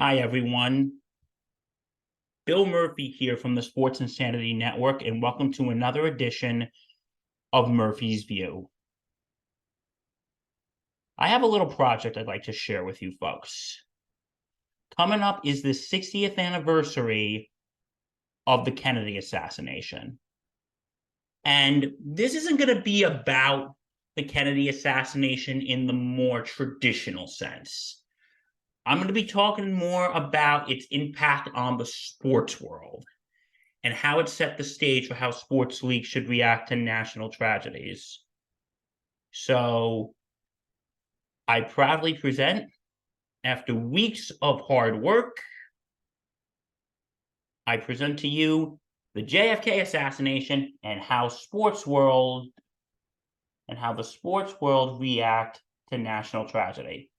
Hi, everyone. Bill Murphy here from the Sports Insanity Network, and welcome to another edition of Murphy's View. I have a little project I'd like to share with you folks. Coming up is the 60th anniversary of the Kennedy assassination. And this isn't going to be about the Kennedy assassination in the more traditional sense. I'm going to be talking more about its impact on the sports world and how it set the stage for how sports leagues should react to national tragedies. So I proudly present, after weeks of hard work, I present to you the JFK assassination and how the sports world react to national tragedy.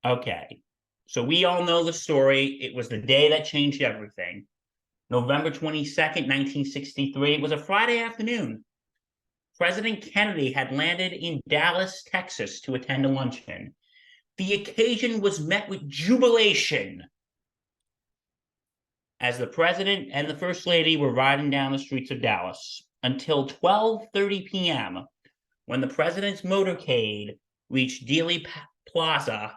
Okay, so we all know the story. It was the day that changed everything. November 22nd, 1963. It was a Friday afternoon. President Kennedy had landed in Dallas, Texas to attend a luncheon. The occasion was met with jubilation as the president and the first lady were riding down the streets of Dallas until 12:30 p.m. when the president's motorcade reached Dealey Plaza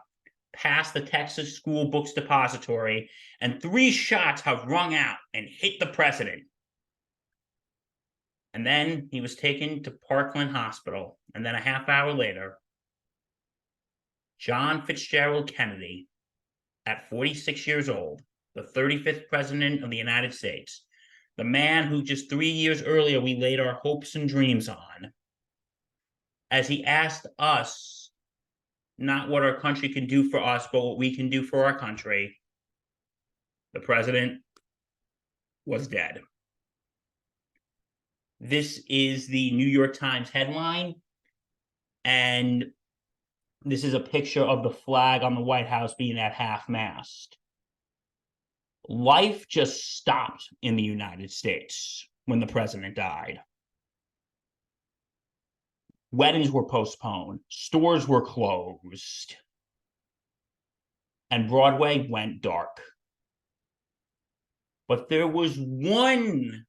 past the Texas School Books Depository, and 3 shots have rung out and hit the president. And then he was taken to Parkland Hospital. And then a half hour later, John Fitzgerald Kennedy, at 46 years old, the 35th president of the United States, the man who just 3 years earlier we laid our hopes and dreams on, as he asked us not what our country can do for us, but what we can do for our country, the president was dead. This is the New York Times headline, and this is a picture of the flag on the White House being at half-mast. Life just stopped in the United States when the president died. Weddings were postponed, stores were closed, and Broadway went dark. But there was one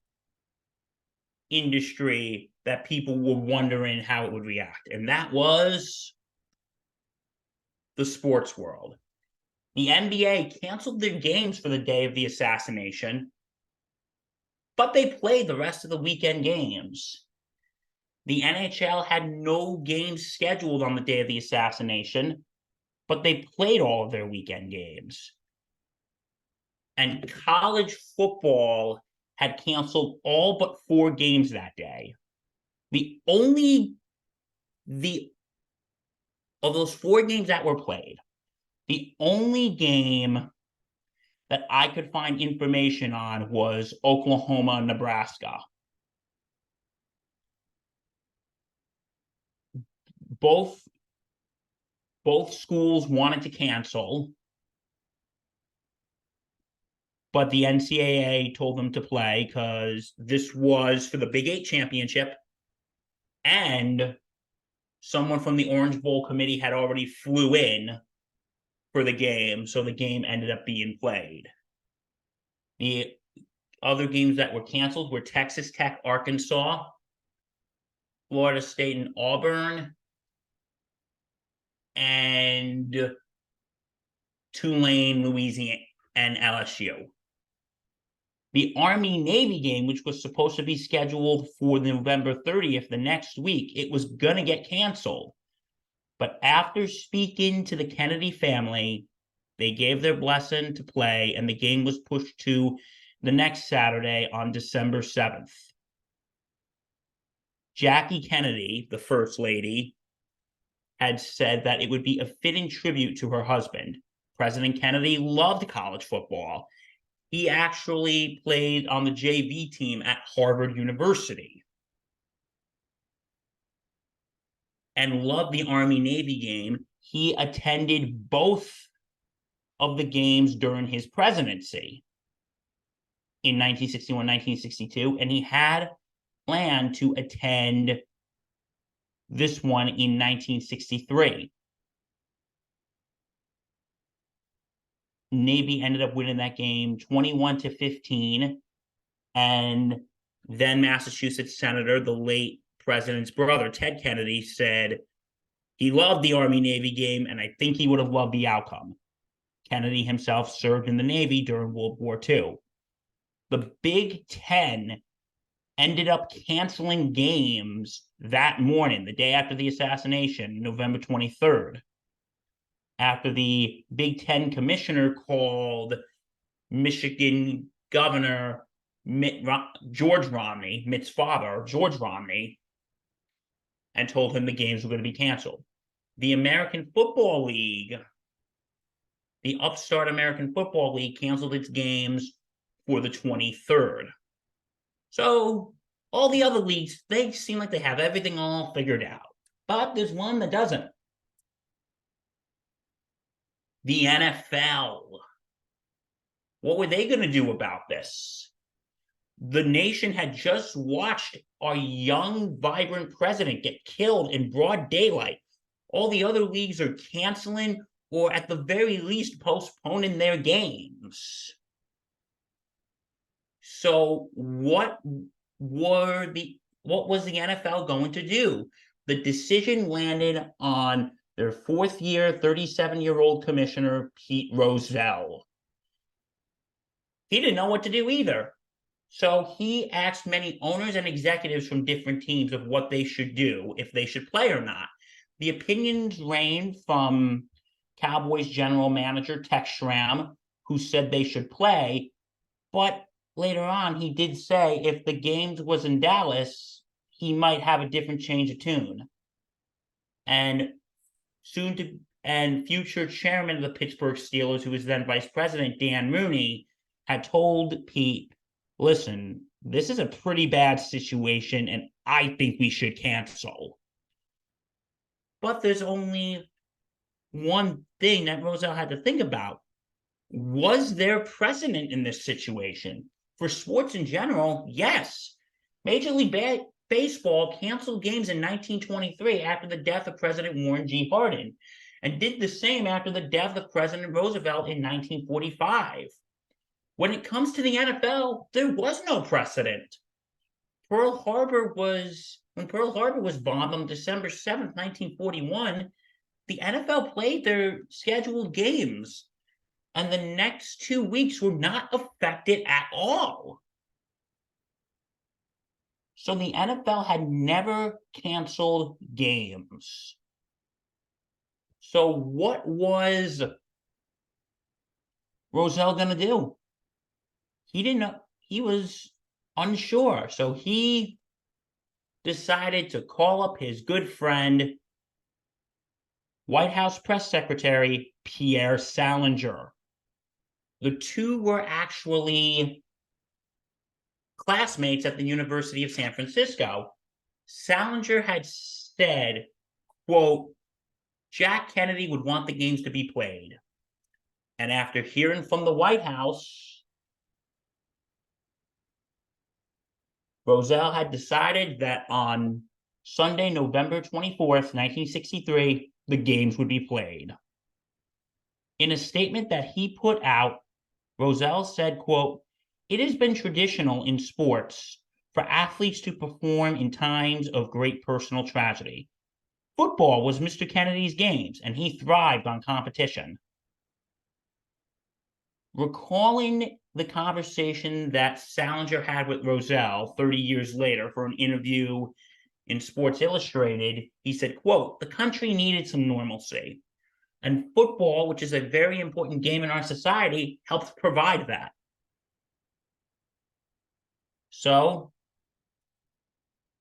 industry that people were wondering how it would react, and that was the sports world. The NBA canceled their games for the day of the assassination, but they played the rest of the weekend games. The NHL had no games scheduled on the day of the assassination, but they played all of their weekend games. And college football had canceled all but 4 games that day. Of those 4 games that were played, the only game that I could find information on was Oklahoma, Nebraska. Both schools wanted to cancel, but the NCAA told them to play because this was for the Big 8 championship, and someone from the Orange Bowl committee had already flew in for the game, so the game ended up being played. The other games that were canceled were Texas Tech, Arkansas, Florida State and Auburn, and Tulane, Louisiana, and LSU. The Army-Navy game, which was supposed to be scheduled for November 30th, the next week, it was going to get canceled. But after speaking to the Kennedy family, they gave their blessing to play, and the game was pushed to the next Saturday on December 7th. Jackie Kennedy, the First Lady, had said that it would be a fitting tribute to her husband. President Kennedy loved college football. He actually played on the JV team at Harvard University and loved the Army-Navy game. He attended both of the games during his presidency in 1961, 1962, and he had planned to attend this one in 1963. Navy ended up winning that game 21-15. And then Massachusetts Senator, the late president's brother, Ted Kennedy, said he loved the Army-Navy game, and I think he would have loved the outcome. Kennedy himself served in the Navy during World War II. The Big Ten ended up canceling games that morning, the day after the assassination, November 23rd, after the Big Ten commissioner called Michigan Governor George Romney, Mitt's father, George Romney, and told him the games were going to be canceled. The American Football League, the upstart American Football League, canceled its games for the 23rd. So all the other leagues, they seem like they have everything all figured out. But there's one that doesn't. The NFL. What were they going to do about this? The nation had just watched our young, vibrant president get killed in broad daylight. All the other leagues are canceling or at the very least postponing their games. So what was the NFL going to do? The decision landed on their fourth year, 37-year-old commissioner, Pete Rozelle. He didn't know what to do either. So he asked many owners and executives from different teams of what they should do, if they should play or not. The opinions ranged from Cowboys general manager Tex Schramm, who said they should play, but later on he did say if the games was in Dallas, he might have a different change of tune. And future chairman of the Pittsburgh Steelers, who was then vice president, Dan Rooney, had told Pete, listen, this is a pretty bad situation, and I think we should cancel. But there's only one thing that Rozelle had to think about. Was there precedent in this situation? For sports in general, yes. Major League Baseball canceled games in 1923 after the death of President Warren G. Harding, and did the same after the death of President Roosevelt in 1945. When it comes to the NFL, there was no precedent. When Pearl Harbor was bombed on December 7th, 1941, the NFL played their scheduled games, and the next 2 weeks were not affected at all. So the NFL had never canceled games. So what was Rozelle going to do? He didn't know. He was unsure. So he decided to call up his good friend, White House Press Secretary Pierre Salinger. The two were actually classmates at the University of San Francisco. Salinger had said, quote, Jack Kennedy would want the games to be played. And after hearing from the White House, Rozelle had decided that on Sunday, November 24th, 1963, the games would be played. In a statement that he put out, Rozelle said, quote, it has been traditional in sports for athletes to perform in times of great personal tragedy. Football was Mr. Kennedy's games, and he thrived on competition. Recalling the conversation that Salinger had with Rozelle 30 years later for an interview in Sports Illustrated, he said, quote, the country needed some normalcy. And football, which is a very important game in our society, helps provide that. So,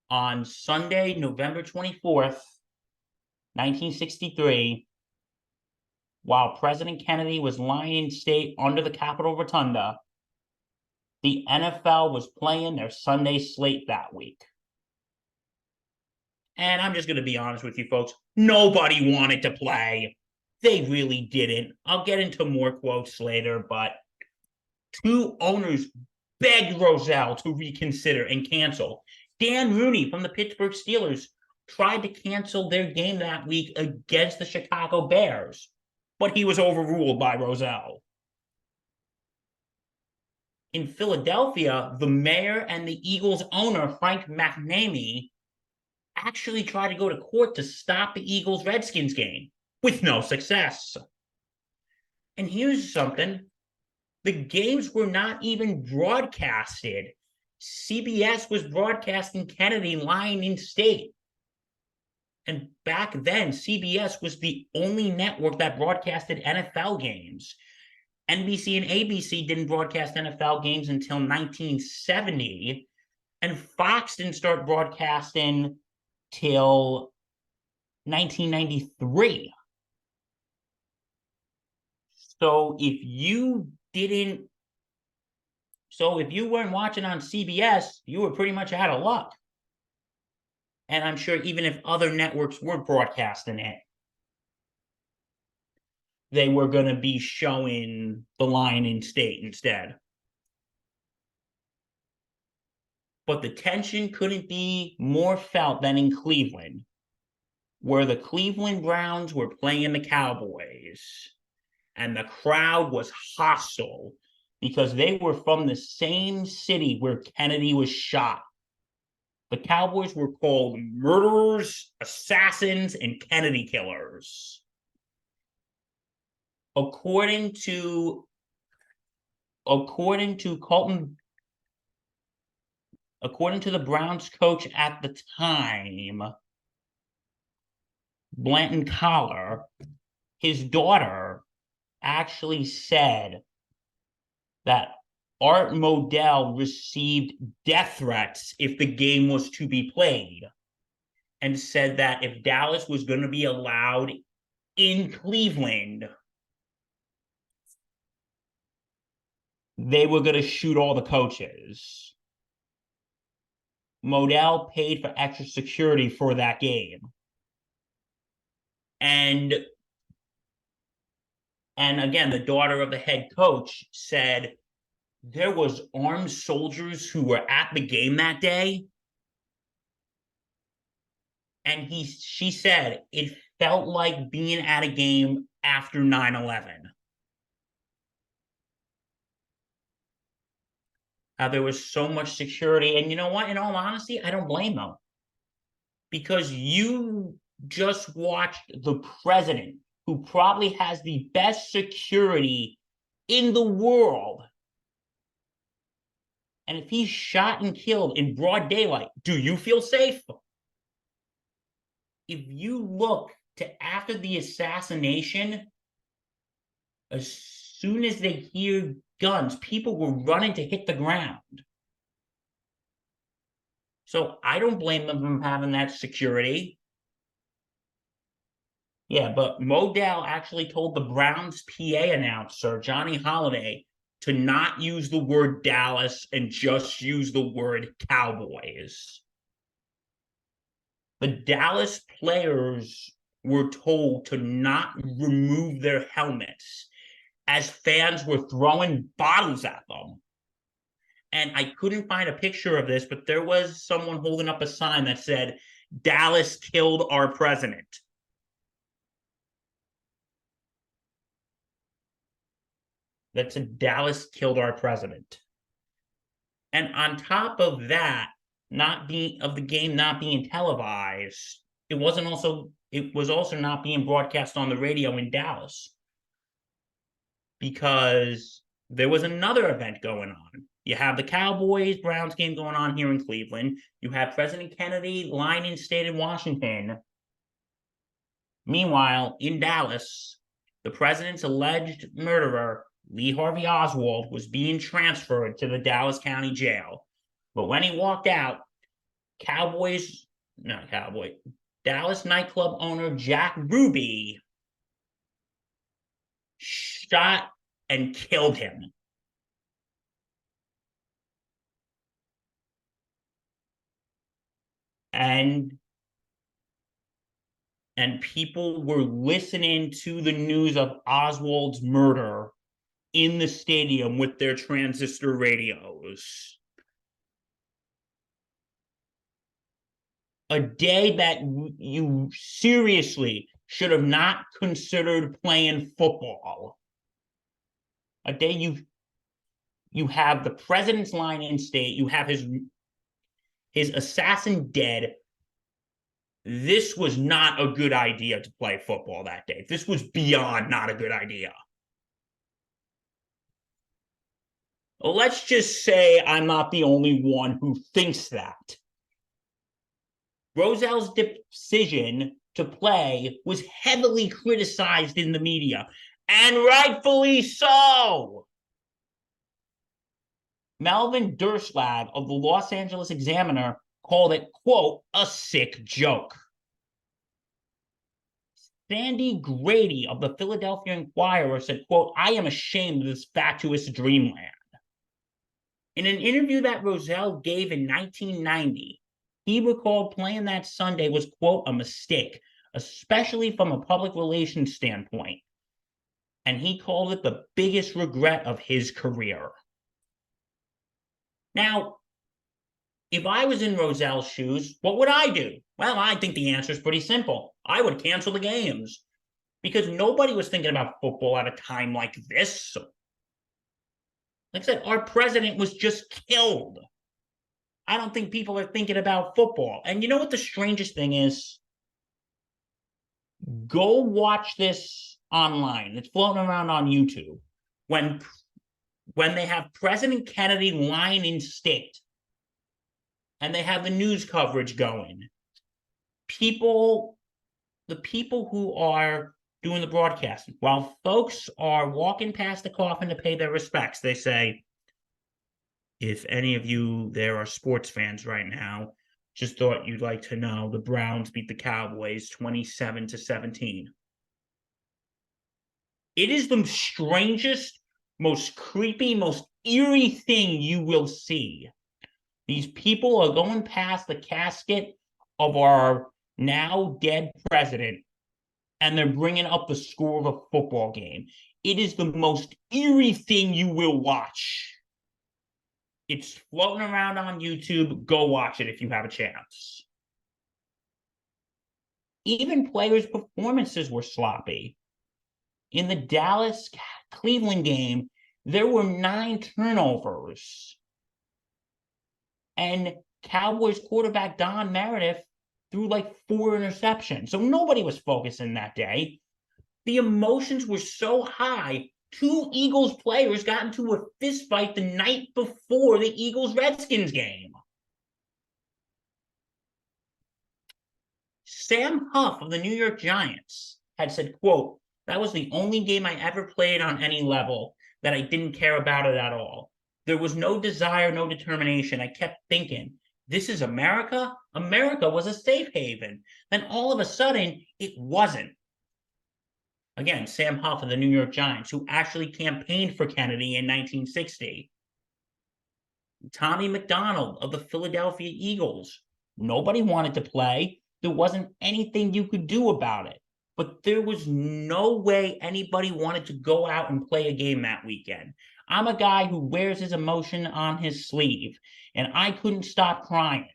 on Sunday, November 24th, 1963, while President Kennedy was lying in state under the Capitol Rotunda, the NFL was playing their Sunday slate that week. And I'm just going to be honest with you folks, nobody wanted to play. They really didn't. I'll get into more quotes later, but two owners begged Rozelle to reconsider and cancel. Dan Rooney from the Pittsburgh Steelers tried to cancel their game that week against the Chicago Bears, but he was overruled by Rozelle. In Philadelphia, the mayor and the Eagles owner, Frank McNamee, actually tried to go to court to stop the Eagles-Redskins game with no success. And here's something. The games were not even broadcasted. CBS was broadcasting Kennedy lying in state. And back then, CBS was the only network that broadcasted NFL games. NBC and ABC didn't broadcast NFL games until 1970, and Fox didn't start broadcasting till 1993. So if you weren't watching on CBS, you were pretty much out of luck. And I'm sure even if other networks were broadcasting it, they were going to be showing the line in state instead. But the tension couldn't be more felt than in Cleveland, where the Cleveland Browns were playing the Cowboys, and the crowd was hostile because they were from the same city where Kennedy was shot. The Cowboys were called murderers, assassins, and Kennedy killers. According to the Browns coach at the time, Blanton Collar, his daughter actually said that Art Modell received death threats if the game was to be played, and said that if Dallas was going to be allowed in Cleveland, they were going to shoot all the coaches. Modell paid for extra security for that game. And again, the daughter of the head coach said there was armed soldiers who were at the game that day. And she said it felt like being at a game after 9/11. There was so much security. And you know what? In all honesty, I don't blame them. Because you just watched the president, who probably has the best security in the world. And if he's shot and killed in broad daylight, do you feel safe? If you look to after the assassination, as soon as they hear guns, people were running to hit the ground. So I don't blame them from having that security. Yeah, but Modell actually told the Browns PA announcer, Johnny Holiday, to not use the word Dallas and just use the word Cowboys. The Dallas players were told to not remove their helmets as fans were throwing bottles at them. And I couldn't find a picture of this, but there was someone holding up a sign that said, "Dallas killed our president." That said, "Dallas killed our president." And on top of that, the game not being televised, it was also not being broadcast on the radio in Dallas, because there was another event going on. You have the Cowboys-Browns game going on here in Cleveland. You have President Kennedy lying in state in Washington. Meanwhile, in Dallas, the president's alleged murderer, Lee Harvey Oswald, was being transferred to the Dallas County Jail. But when he walked out, Dallas nightclub owner Jack Ruby shot and killed him. And people were listening to the news of Oswald's murder in the stadium with their transistor radios. A day that you seriously should have not considered playing football. A day you have the president's line in state, you have his assassin dead. This was not a good idea to play football that day. This was beyond not a good idea. Let's just say I'm not the only one who thinks that. Rozell's decision to play was heavily criticized in the media, and rightfully so. Melvin Durslag of the Los Angeles Examiner called it, quote, a sick joke. Sandy Grady of the Philadelphia Inquirer said, quote, I am ashamed of this fatuous dreamland. In an interview that Rozell gave in 1990, he recalled playing that Sunday was, quote, a mistake, especially from a public relations standpoint. And he called it the biggest regret of his career. Now, if I was in Rozell's shoes, what would I do? Well, I think the answer is pretty simple. I would cancel the games because nobody was thinking about football at a time like this. Like I said, our president was just killed. I don't think people are thinking about football. And you know what the strangest thing is? Go watch this online. It's floating around on YouTube. When they have President Kennedy lying in state and they have the news coverage going, the people who are doing the broadcasting, while folks are walking past the coffin to pay their respects, they say, if any of you there are sports fans right now, just thought you'd like to know the Browns beat the Cowboys 27-17. It is the strangest, most creepy, most eerie thing you will see. These people are going past the casket of our now dead president, and they're bringing up the score of a football game. It is the most eerie thing you will watch. It's floating around on YouTube. Go watch it if you have a chance. Even players' performances were sloppy. In the Dallas-Cleveland game, there were 9 turnovers. And Cowboys quarterback Don Meredith threw like 4 interceptions. So nobody was focusing that day. The emotions were so high, 2 Eagles players got into a fist fight the night before the Eagles-Redskins game. Sam Huff of the New York Giants had said, quote, that was the only game I ever played on any level that I didn't care about it at all. There was no desire, no determination. I kept thinking, this is America? America was a safe haven. Then all of a sudden, it wasn't. Again, Sam Huff of the New York Giants, who actually campaigned for Kennedy in 1960. Tommy McDonald of the Philadelphia Eagles. Nobody wanted to play. There wasn't anything you could do about it. But there was no way anybody wanted to go out and play a game that weekend. I'm a guy who wears his emotion on his sleeve, and I couldn't stop crying.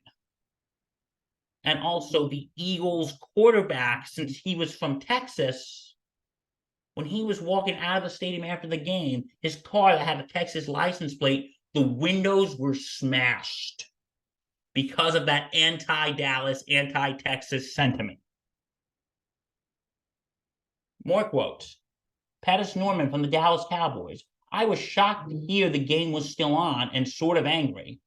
And also the Eagles quarterback, since he was from Texas, when he was walking out of the stadium after the game, his car that had a Texas license plate, the windows were smashed because of that anti-Dallas, anti-Texas sentiment. More quotes. Pettis Norman from the Dallas Cowboys. I was shocked to hear the game was still on and sort of angry.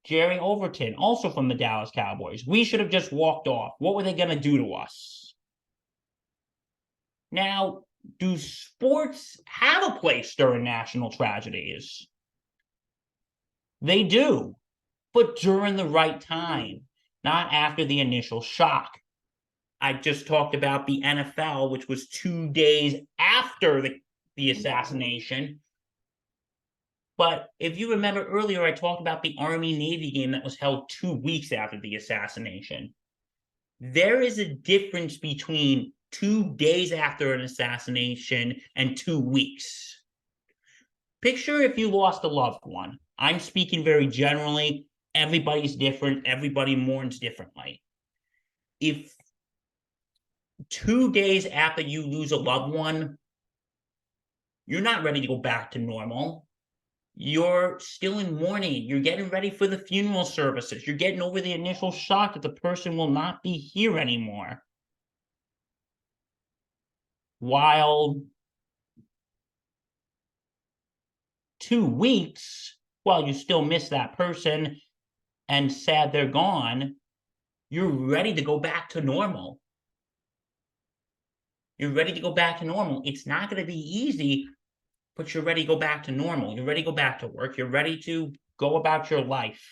Jerry Overton, also from the Dallas Cowboys. We should have just walked off. What were they going to do to us? Now, do sports have a place during national tragedies? They do, but during the right time, not after the initial shock. I just talked about the NFL, which was 2 days after the assassination. But if you remember earlier, I talked about the Army-Navy game that was held 2 weeks after the assassination. There is a difference between 2 days after an assassination and 2 weeks. Picture if you lost a loved one. I'm speaking very generally. everybody's different. Everybody mourns differently. If 2 days after you lose a loved one, you're not ready to go back to normal. You're still in mourning. You're getting ready for the funeral services. You're getting over the initial shock that the person will not be here anymore. While 2 weeks, well, you still miss that person and sad they're gone, you're ready to go back to normal. You're ready to go back to normal. It's not going to be easy, but you're ready to go back to normal. You're ready to go back to work. You're ready to go about your life.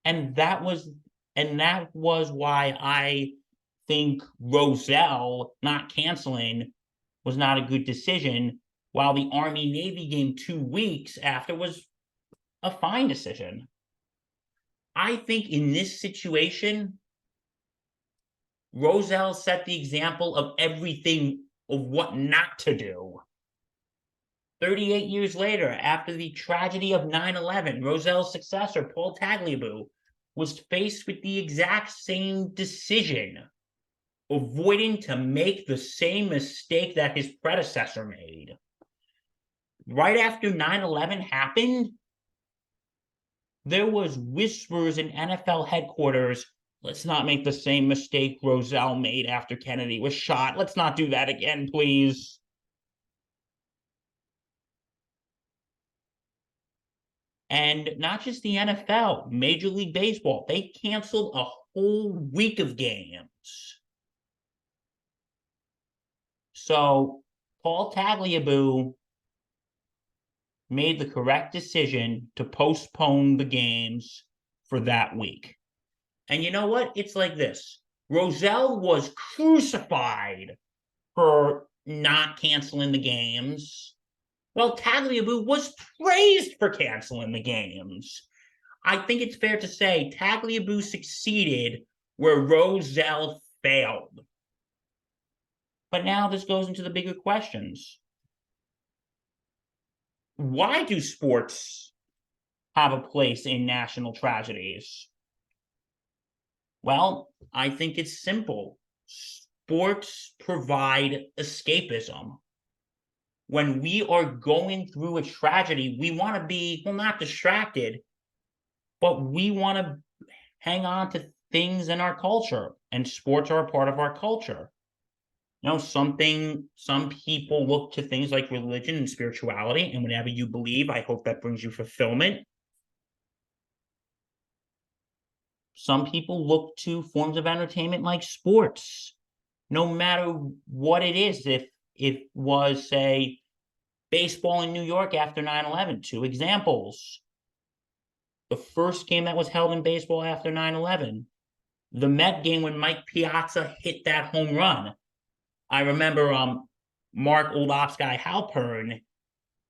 And that was why I think Roselle not canceling was not a good decision, while the Army-Navy game 2 weeks after was a fine decision. I think in this situation, Roselle set the example of everything of what not to do. 38 years later, after the tragedy of 9/11, Roselle's successor, Paul Tagliabue, was faced with the exact same decision, avoiding to make the same mistake that his predecessor made. Right after 9/11 happened, there was whispers in NFL headquarters, let's not make the same mistake Roselle made after Kennedy was shot. Let's not do that again, please. And not just the NFL, Major League Baseball, they canceled a whole week of games. So Paul Tagliabue made the correct decision to postpone the games for that week. And you know what? It's like this. Roselle was crucified for not canceling the games, while Tagliabue was praised for canceling the games. I think it's fair to say Tagliabue succeeded where Roselle failed. But now this goes into the bigger questions. Why do sports have a place in national tragedies? Well, I think it's simple. Sports provide escapism. When we are going through a tragedy, we want to be, well, not distracted, but we want to hang on to things in our culture, and sports are a part of our culture. You know, some people look to things like religion and spirituality, and whatever you believe, I hope that brings you fulfillment. Some people look to forms of entertainment like sports, no matter what it is. If it was, say, baseball in New York after 9/11, 2 examples. The first game that was held in baseball after 9/11, the Met game when Mike Piazza hit that home run. I remember Mark Old Ops guy Halpern,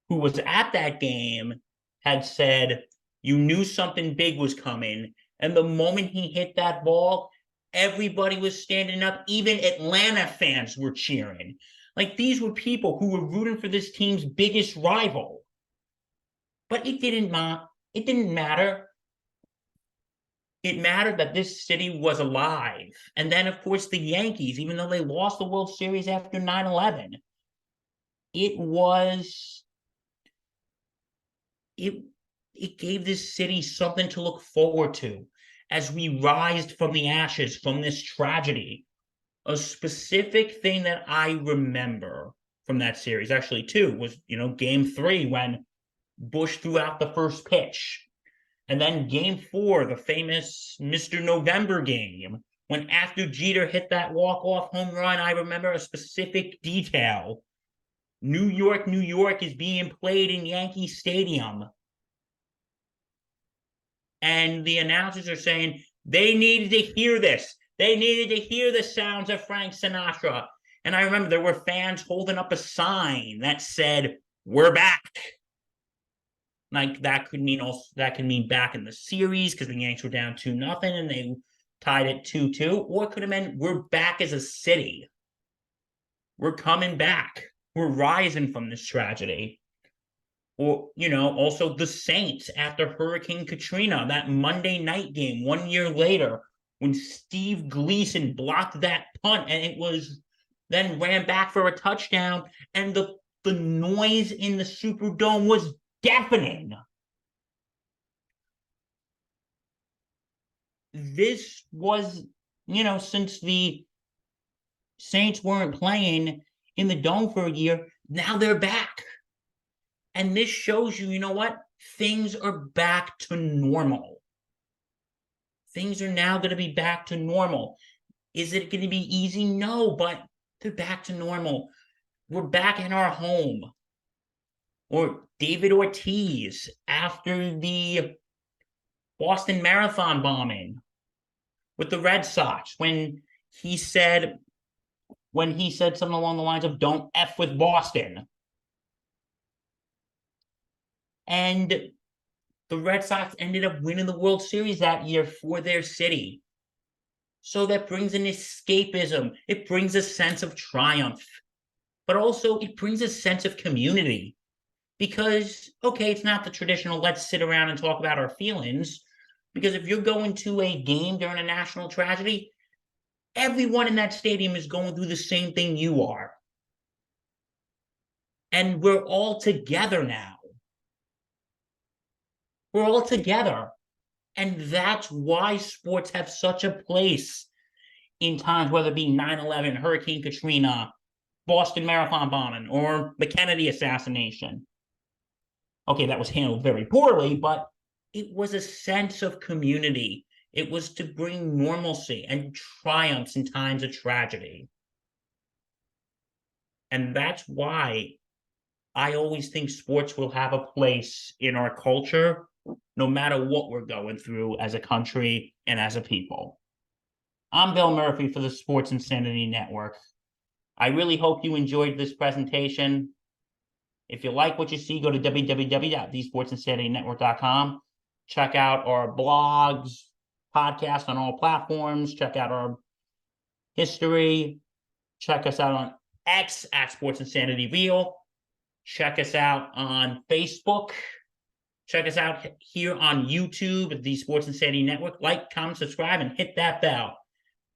who was at that game, had said, you knew something big was coming. And the moment he hit that ball, everybody was standing up. Even Atlanta fans were cheering. Like, these were people who were rooting for this team's biggest rival. But it didn't matter. It mattered that this city was alive. And then, of course, the Yankees, even though they lost the World Series after 9/11, it gave this city something to look forward to as we rised from the ashes from this tragedy. A specific thing that I remember from that series, actually two, was, game 3 when Bush threw out the first pitch. And then game 4, the famous Mr. November game, when after Jeter hit that walk-off home run, I remember a specific detail. New York, New York is being played in Yankee Stadium. And the announcers are saying they needed to hear this. They needed to hear the sounds of Frank Sinatra. And I remember there were fans holding up a sign that said, we're back. Like, that could mean back in the series because the Yanks were down 2-0 and they tied it 2-2. Or it could have meant we're back as a city. We're coming back. We're rising from this tragedy. Or, also the Saints after Hurricane Katrina, that Monday night game 1 year later, when Steve Gleason blocked that punt and it was then ran back for a touchdown, and the noise in the Superdome was deafening. This was, since the Saints weren't playing in the Dome for a year, now they're back. And this shows you, what? Things are back to normal. Things are now going to be back to normal. Is it going to be easy? No, but they're back to normal. We're back in our home. Or David Ortiz after the Boston Marathon bombing with the Red Sox, when he said something along the lines of "Don't F with Boston." And the Red Sox ended up winning the World Series that year for their city. So that brings an escapism. It brings a sense of triumph, but also it brings a sense of community. Because, okay, it's not the traditional let's sit around and talk about our feelings. Because if you're going to a game during a national tragedy, everyone in that stadium is going through the same thing you are. And we're all together now. We're all together. And that's why sports have such a place in times, whether it be 9/11, Hurricane Katrina, Boston Marathon bombing, or the Kennedy assassination. Okay, that was handled very poorly, but it was a sense of community. It was to bring normalcy and triumphs in times of tragedy. And that's why I always think sports will have a place in our culture, no matter what we're going through as a country and as a people. I'm Bill Murphy for the Sports Insanity Network. I really hope you enjoyed this presentation. If you like what you see, go to www.thesportsinsanitynetwork.com. Check out our blogs, podcasts on all platforms. Check out our history. Check us out on X at Sports Insanity Real. Check us out on Facebook. Check us out here on YouTube at the Sports Insanity Network. Like, comment, subscribe, and hit that bell.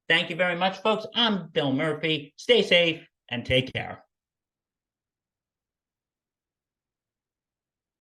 Thank you very much, folks. I'm Bill Murphy. Stay safe and take care.